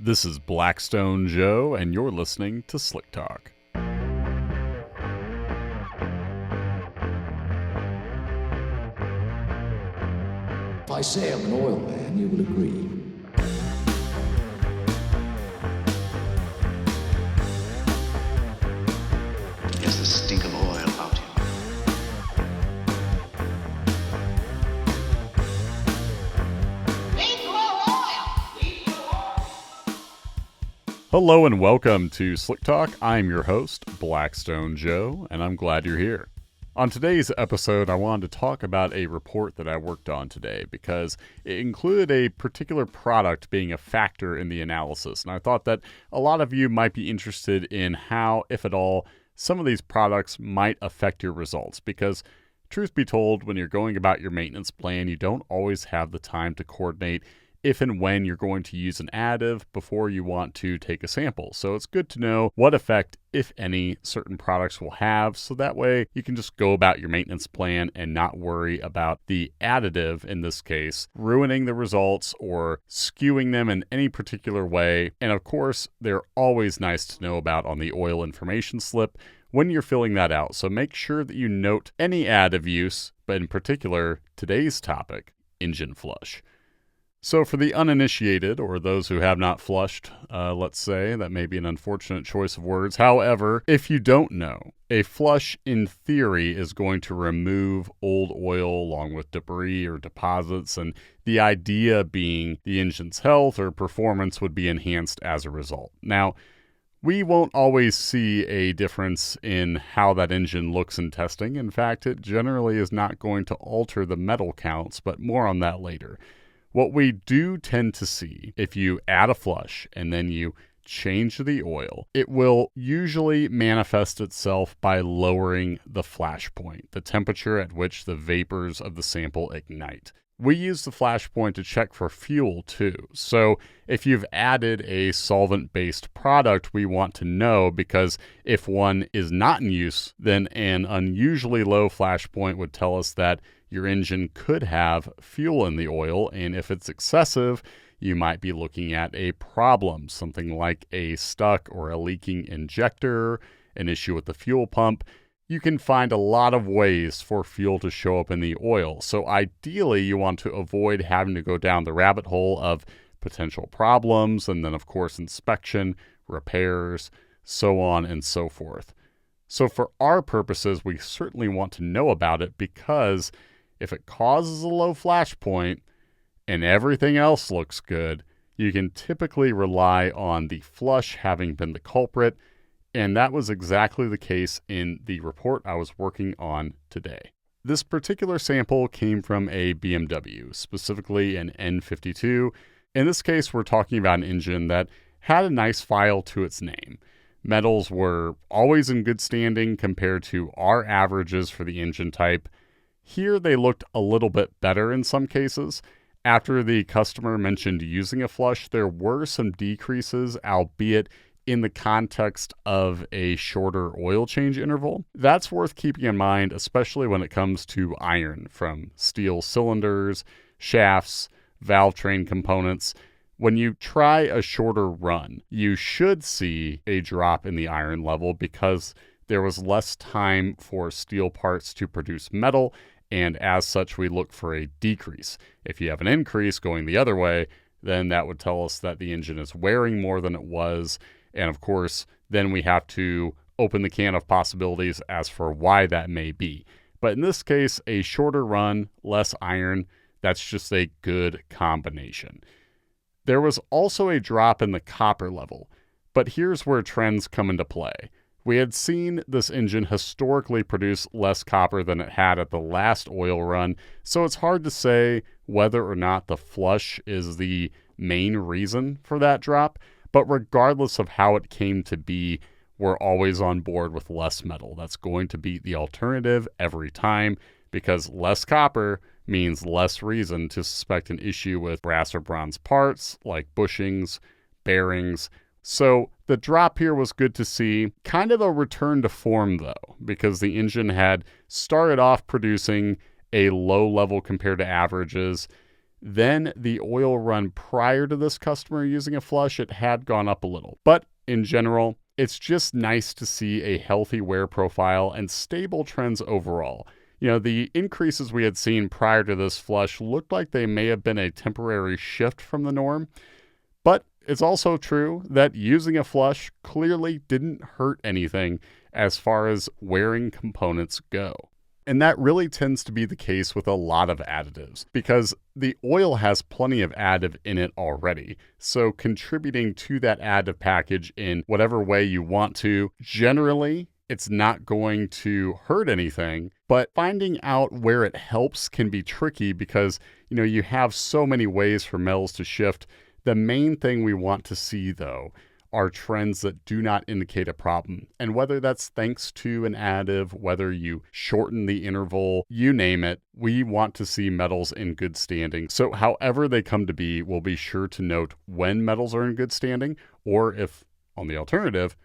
This is Blackstone Joe, and you're listening to Slick Talk. If I say I'm an oil man, you will agree. There's the stink of oil about him. Hello and welcome to Slick Talk. I'm your host, Blackstone Joe, and I'm glad you're here. On today's episode, I wanted to talk about a report that I worked on today because it included a particular product being a factor in the analysis, and I thought that a lot of you might be interested in how, if at all, some of these products might affect your results because, truth be told, when you're going about your maintenance plan, you don't always have the time to coordinate if and when you're going to use an additive before you want to take a sample. So it's good to know what effect, if any, certain products will have, so that way you can just go about your maintenance plan and not worry about the additive, in this case, ruining the results or skewing them in any particular way. And of course, they're always nice to know about on the oil information slip when you're filling that out. So make sure that you note any additive use, but in particular, today's topic, engine flush. So for the uninitiated, or those who have not flushed, let's say, that may be an unfortunate choice of words. However, if you don't know, a flush in theory is going to remove old oil along with debris or deposits, and the idea being the engine's health or performance would be enhanced as a result. Now, we won't always see a difference in how that engine looks in testing. In fact, it generally is not going to alter the metal counts, but more on that later. What we do tend to see, if you add a flush and then you change the oil, it will usually manifest itself by lowering the flash point, the temperature at which the vapors of the sample ignite. We use the flash point to check for fuel too. So if you've added a solvent-based product, we want to know, because if one is not in use, then an unusually low flash point would tell us that your engine could have fuel in the oil, and if it's excessive, you might be looking at a problem, something like a stuck or a leaking injector, an issue with the fuel pump. You can find a lot of ways for fuel to show up in the oil. So ideally, you want to avoid having to go down the rabbit hole of potential problems, and then of course inspection, repairs, so on and so forth. So for our purposes, we certainly want to know about it, because if it causes a low flash point and everything else looks good, you can typically rely on the flush having been the culprit, and that was exactly the case in the report I was working on today. This particular sample came from a BMW, specifically an N52. In this case, we're talking about an engine that had a nice file to its name. Metals were always in good standing compared to our averages for the engine type. Here they looked a little bit better in some cases. After the customer mentioned using a flush, there were some decreases, albeit in the context of a shorter oil change interval. That's worth keeping in mind, especially when it comes to iron, from steel cylinders, shafts, valve train components. When you try a shorter run, you should see a drop in the iron level because there was less time for steel parts to produce metal, and as such, we look for a decrease. If you have an increase going the other way, then that would tell us that the engine is wearing more than it was, and of course, then we have to open the can of possibilities as for why that may be. But in this case, a shorter run, less iron, that's just a good combination. There was also a drop in the copper level, but here's where trends come into play. We had seen this engine historically produce less copper than it had at the last oil run, so it's hard to say whether or not the flush is the main reason for that drop, but regardless of how it came to be, we're always on board with less metal. That's going to be the alternative every time, because less copper means less reason to suspect an issue with brass or bronze parts like bushings, bearings. So the drop here was good to see. Kind of a return to form though, because the engine had started off producing a low level compared to averages. Then the oil run prior to this customer using a flush, it had gone up a little. But in general, it's just nice to see a healthy wear profile and stable trends overall. The increases we had seen prior to this flush looked like they may have been a temporary shift from the norm, but it's also true that using a flush clearly didn't hurt anything as far as wearing components go. And that really tends to be the case with a lot of additives because the oil has plenty of additive in it already. So contributing to that additive package in whatever way you want to, generally, it's not going to hurt anything. But finding out where it helps can be tricky because, you have so many ways for metals to shift. The main thing we want to see, though, are trends that do not indicate a problem. And whether that's thanks to an additive, whether you shorten the interval, you name it, we want to see metals in good standing. So however they come to be, we'll be sure to note when metals are in good standing, or if, on the alternative,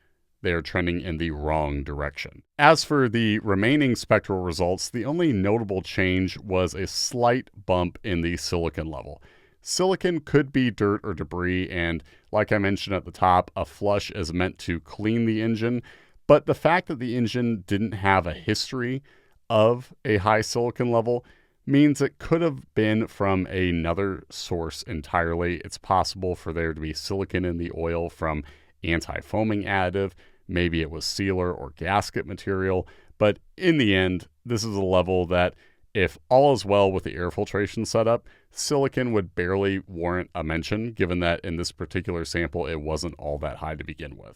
they are trending in the wrong direction. As for the remaining spectral results, the only notable change was a slight bump in the silicon level. Silicon could be dirt or debris, and like I mentioned at the top, a flush is meant to clean the engine, but the fact that the engine didn't have a history of a high silicon level means it could have been from another source entirely. It's possible for there to be silicon in the oil from anti-foaming additive, maybe it was sealer or gasket material, but in the end, this is a level that if all is well with the air filtration setup, silicon would barely warrant a mention, given that in this particular sample, it wasn't all that high to begin with.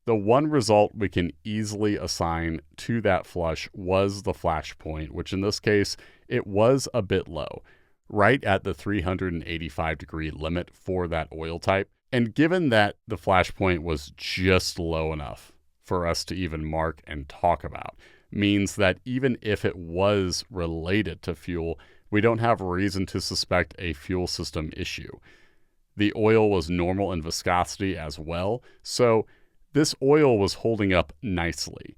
The one result we can easily assign to that flush was the flash point, which in this case, it was a bit low, right at the 385 degree limit for that oil type. And given that the flash point was just low enough for us to even mark and talk about, means that even if it was related to fuel, we don't have reason to suspect a fuel system issue. The oil was normal in viscosity as well, so this oil was holding up nicely.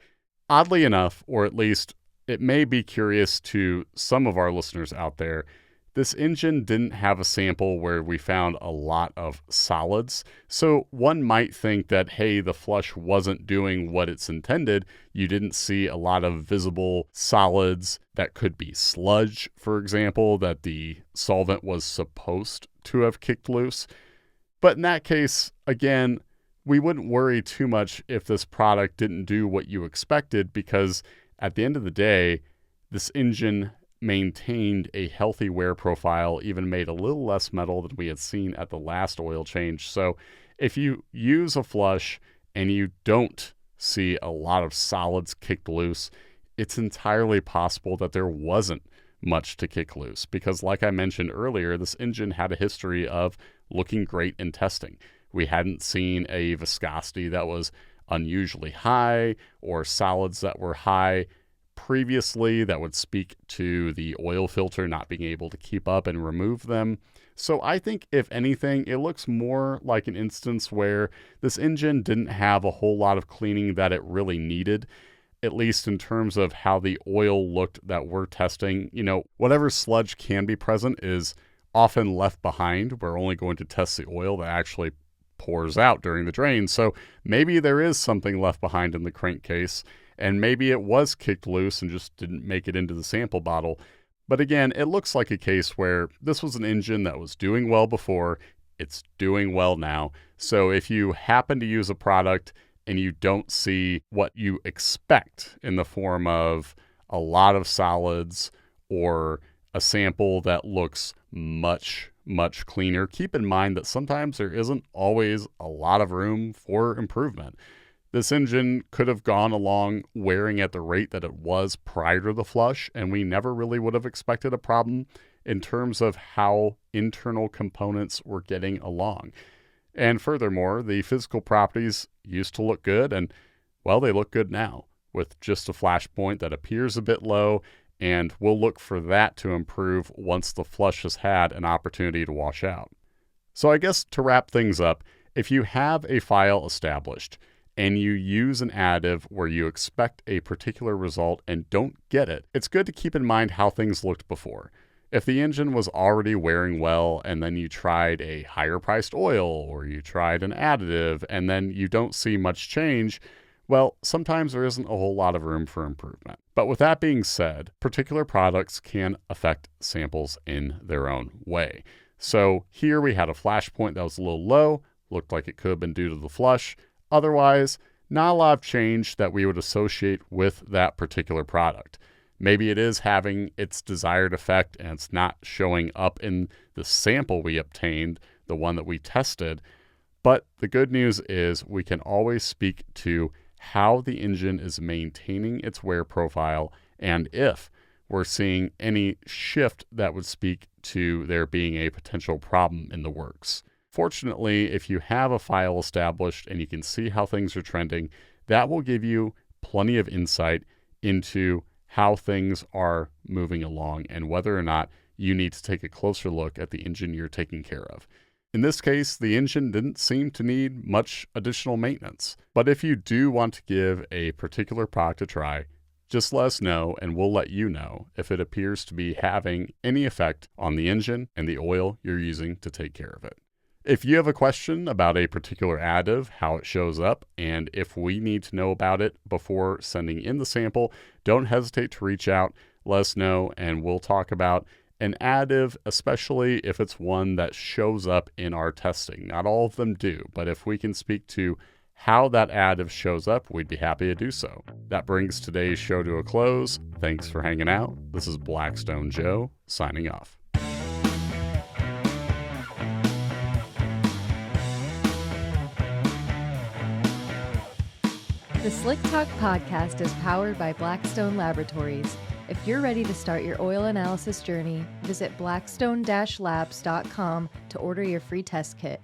Oddly enough, or at least it may be curious to some of our listeners out there, this engine didn't have a sample where we found a lot of solids. So one might think that, hey, the flush wasn't doing what it's intended. You didn't see a lot of visible solids that could be sludge, for example, that the solvent was supposed to have kicked loose. But in that case, again, we wouldn't worry too much if this product didn't do what you expected, because at the end of the day, this engine maintained a healthy wear profile, even made a little less metal than we had seen at the last oil change. So if you use a flush and you don't see a lot of solids kicked loose, it's entirely possible that there wasn't much to kick loose, because like I mentioned earlier, this engine had a history of looking great in testing. We hadn't seen a viscosity that was unusually high or solids that were high previously that would speak to the oil filter not being able to keep up and remove them. So I think if anything, it looks more like an instance where this engine didn't have a whole lot of cleaning that it really needed, at least in terms of how the oil looked that we're testing. Whatever sludge can be present is often left behind. We're only going to test the oil that actually pours out during the drain. So maybe there is something left behind in the crankcase, and maybe it was kicked loose and just didn't make it into the sample bottle. But again, it looks like a case where this was an engine that was doing well before, it's doing well now. So if you happen to use a product and you don't see what you expect in the form of a lot of solids or a sample that looks much cleaner, keep in mind that sometimes there isn't always a lot of room for improvement. This engine could have gone along wearing at the rate that it was prior to the flush, and we never really would have expected a problem in terms of how internal components were getting along. And furthermore, the physical properties used to look good, and, well, they look good now, with just a flash point that appears a bit low, and we'll look for that to improve once the flush has had an opportunity to wash out. So I guess to wrap things up, if you have a file established, and you use an additive where you expect a particular result and don't get it, it's good to keep in mind how things looked before. If the engine was already wearing well and then you tried a higher priced oil or you tried an additive and then you don't see much change, well, sometimes there isn't a whole lot of room for improvement. But with that being said, particular products can affect samples in their own way. So here we had a flash point that was a little low, looked like it could have been due to the flush. Otherwise, not a lot of change that we would associate with that particular product. Maybe it is having its desired effect and it's not showing up in the sample we obtained, the one that we tested. But the good news is we can always speak to how the engine is maintaining its wear profile and if we're seeing any shift that would speak to there being a potential problem in the works. Fortunately, if you have a file established and you can see how things are trending, that will give you plenty of insight into how things are moving along and whether or not you need to take a closer look at the engine you're taking care of. In this case, the engine didn't seem to need much additional maintenance. But if you do want to give a particular product a try, just let us know and we'll let you know if it appears to be having any effect on the engine and the oil you're using to take care of it. If you have a question about a particular additive, how it shows up, and if we need to know about it before sending in the sample, don't hesitate to reach out, let us know, and we'll talk about an additive, especially if it's one that shows up in our testing. Not all of them do, but if we can speak to how that additive shows up, we'd be happy to do so. That brings today's show to a close. Thanks for hanging out. This is Blackstone Joe, signing off. The Slick Talk podcast is powered by Blackstone Laboratories. If you're ready to start your oil analysis journey, visit blackstone-labs.com to order your free test kit.